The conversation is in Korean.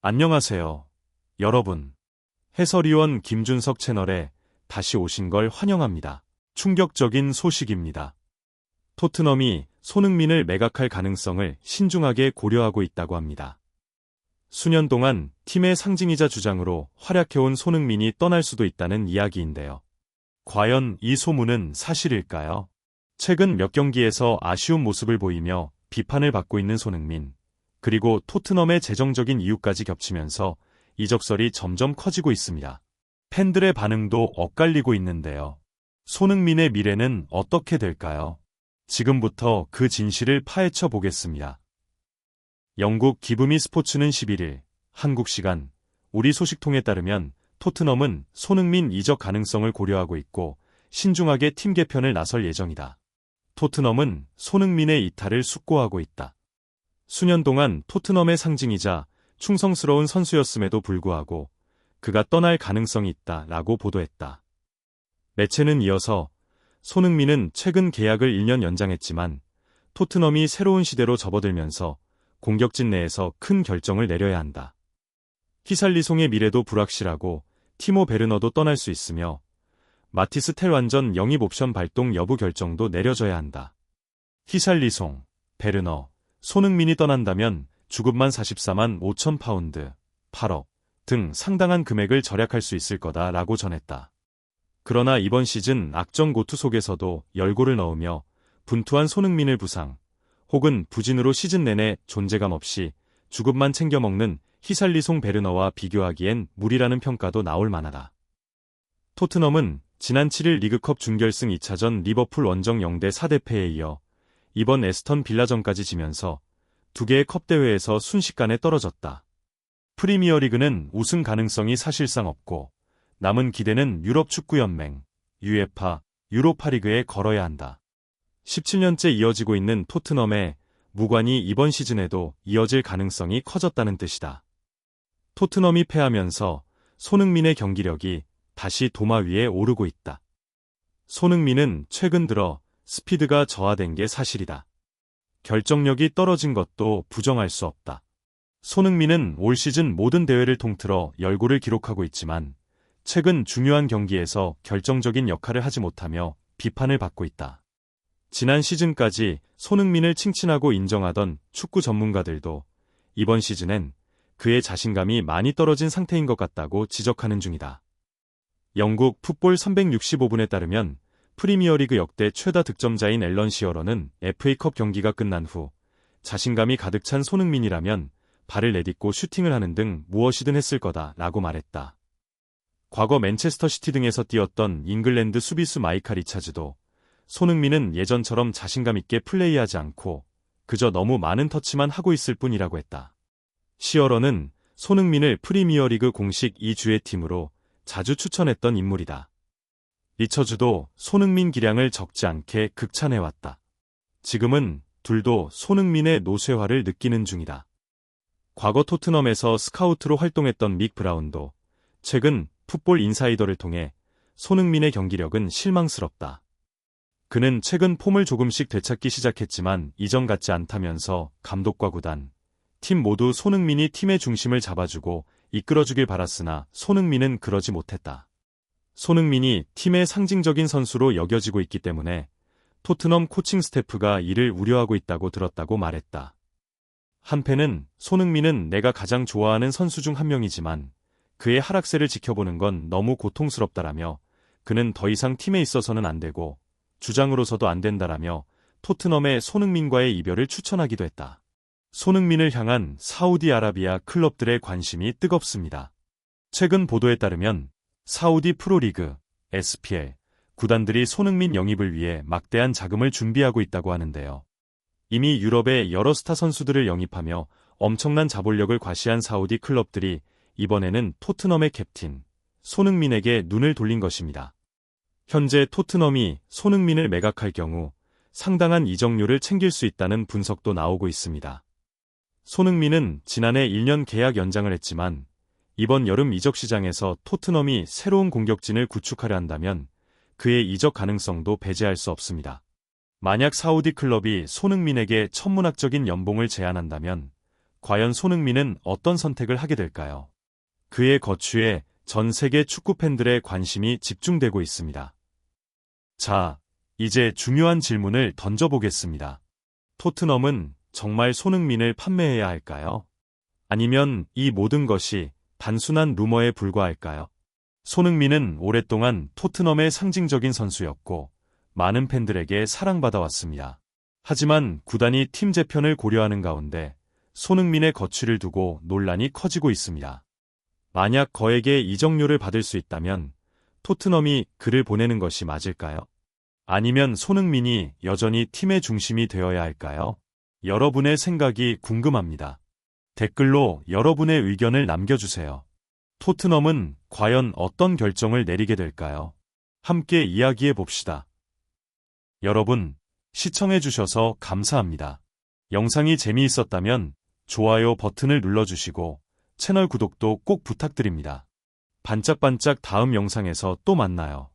안녕하세요, 여러분. 해설위원 김준석 채널에 다시 오신 걸 환영합니다. 충격적인 소식입니다. 토트넘이 손흥민을 매각할 가능성을 신중하게 고려하고 있다고 합니다. 수년 동안 팀의 상징이자 주장으로 활약해온 손흥민이 떠날 수도 있다는 이야기인데요. 과연 이 소문은 사실일까요? 최근 몇 경기에서 아쉬운 모습을 보이며 비판을 받고 있는 손흥민, 그리고 토트넘의 재정적인 이유까지 겹치면서 이적설이 점점 커지고 있습니다. 팬들의 반응도 엇갈리고 있는데요. 손흥민의 미래는 어떻게 될까요? 지금부터 그 진실을 파헤쳐 보겠습니다. 영국 기브미 스포츠는 11일 한국 시간 우리 소식통에 따르면 토트넘은 손흥민 이적 가능성을 고려하고 있고 신중하게 팀 개편을 나설 예정이다. 토트넘은 손흥민의 이탈을 숙고하고 있다. 수년 동안 토트넘의 상징이자 충성스러운 선수였음에도 불구하고 그가 떠날 가능성이 있다라고 보도했다. 매체는 이어서 손흥민은 최근 계약을 1년 연장했지만 토트넘이 새로운 시대로 접어들면서 공격진 내에서 큰 결정을 내려야 한다. 히살리송의 미래도 불확실하고 티모 베르너도 떠날 수 있으며 마티스 텔 완전 영입 옵션 발동 여부 결정도 내려져야 한다. 히살리송, 베르너, 손흥민이 떠난다면 주급만 44만 5천 파운드, 8억 등 상당한 금액을 절약할 수 있을 거다라고 전했다. 그러나 이번 시즌 악정고투 속에서도 열골을 넣으며 분투한 손흥민을 부상, 혹은 부진으로 시즌 내내 존재감 없이 주급만 챙겨 먹는 히살리송 베르너와 비교하기엔 무리라는 평가도 나올 만하다. 토트넘은 지난 7일 리그컵 준결승 2차전 리버풀 원정 0대 4대패에 이어 이번 에스턴 빌라전까지 지면서 두 개의 컵 대회에서 순식간에 떨어졌다. 프리미어리그는 우승 가능성이 사실상 없고 남은 기대는 유럽 축구연맹, UEFA, 유로파리그에 걸어야 한다. 17년째 이어지고 있는 토트넘의 무관이 이번 시즌에도 이어질 가능성이 커졌다는 뜻이다. 토트넘이 패하면서 손흥민의 경기력이 다시 도마 위에 오르고 있다. 손흥민은 최근 들어 스피드가 저하된 게 사실이다. 결정력이 떨어진 것도 부정할 수 없다. 손흥민은 올 시즌 모든 대회를 통틀어 열골을 기록하고 있지만 최근 중요한 경기에서 결정적인 역할을 하지 못하며 비판을 받고 있다. 지난 시즌까지 손흥민을 칭찬하고 인정하던 축구 전문가들도 이번 시즌엔 그의 자신감이 많이 떨어진 상태인 것 같다고 지적하는 중이다. 영국 풋볼 365분에 따르면 프리미어리그 역대 최다 득점자인 앨런 시어러는 FA컵 경기가 끝난 후 자신감이 가득 찬 손흥민이라면 발을 내딛고 슈팅을 하는 등 무엇이든 했을 거다라고 말했다. 과거 맨체스터 시티 등에서 뛰었던 잉글랜드 수비수 마이카 리차즈도 손흥민은 예전처럼 자신감 있게 플레이하지 않고 그저 너무 많은 터치만 하고 있을 뿐이라고 했다. 시어러는 손흥민을 프리미어리그 공식 2주의 팀으로 자주 추천했던 인물이다. 리처즈도 손흥민 기량을 적지 않게 극찬해왔다. 지금은 둘도 손흥민의 노쇠화를 느끼는 중이다. 과거 토트넘에서 스카우트로 활동했던 믹 브라운도 최근 풋볼 인사이더를 통해 손흥민의 경기력은 실망스럽다. 그는 최근 폼을 조금씩 되찾기 시작했지만 이전 같지 않다면서 감독과 구단, 팀 모두 손흥민이 팀의 중심을 잡아주고 이끌어주길 바랐으나 손흥민은 그러지 못했다. 손흥민이 팀의 상징적인 선수로 여겨지고 있기 때문에 토트넘 코칭 스태프가 이를 우려하고 있다고 들었다고 말했다. 한 팬은 손흥민은 내가 가장 좋아하는 선수 중 한 명이지만 그의 하락세를 지켜보는 건 너무 고통스럽다라며 그는 더 이상 팀에 있어서는 안 되고 주장으로서도 안 된다라며 토트넘의 손흥민과의 이별을 추천하기도 했다. 손흥민을 향한 사우디아라비아 클럽들의 관심이 뜨겁습니다. 최근 보도에 따르면 사우디 프로리그, SPL, 구단들이 손흥민 영입을 위해 막대한 자금을 준비하고 있다고 하는데요. 이미 유럽의 여러 스타 선수들을 영입하며 엄청난 자본력을 과시한 사우디 클럽들이 이번에는 토트넘의 캡틴, 손흥민에게 눈을 돌린 것입니다. 현재 토트넘이 손흥민을 매각할 경우 상당한 이적료를 챙길 수 있다는 분석도 나오고 있습니다. 손흥민은 지난해 1년 계약 연장을 했지만 이번 여름 이적 시장에서 토트넘이 새로운 공격진을 구축하려 한다면 그의 이적 가능성도 배제할 수 없습니다. 만약 사우디 클럽이 손흥민에게 천문학적인 연봉을 제안한다면 과연 손흥민은 어떤 선택을 하게 될까요? 그의 거취에 전 세계 축구 팬들의 관심이 집중되고 있습니다. 자, 이제 중요한 질문을 던져보겠습니다. 토트넘은 정말 손흥민을 판매해야 할까요? 아니면 이 모든 것이 단순한 루머에 불과할까요? 손흥민은 오랫동안 토트넘의 상징적인 선수였고 많은 팬들에게 사랑받아왔습니다. 하지만 구단이 팀 재편을 고려하는 가운데 손흥민의 거취를 두고 논란이 커지고 있습니다. 만약 거액의 이적료를 받을 수 있다면 토트넘이 그를 보내는 것이 맞을까요? 아니면 손흥민이 여전히 팀의 중심이 되어야 할까요? 여러분의 생각이 궁금합니다. 댓글로 여러분의 의견을 남겨주세요. 토트넘은 과연 어떤 결정을 내리게 될까요? 함께 이야기해 봅시다. 여러분, 시청해주셔서 감사합니다. 영상이 재미있었다면 좋아요 버튼을 눌러주시고 채널 구독도 꼭 부탁드립니다. 반짝반짝 다음 영상에서 또 만나요.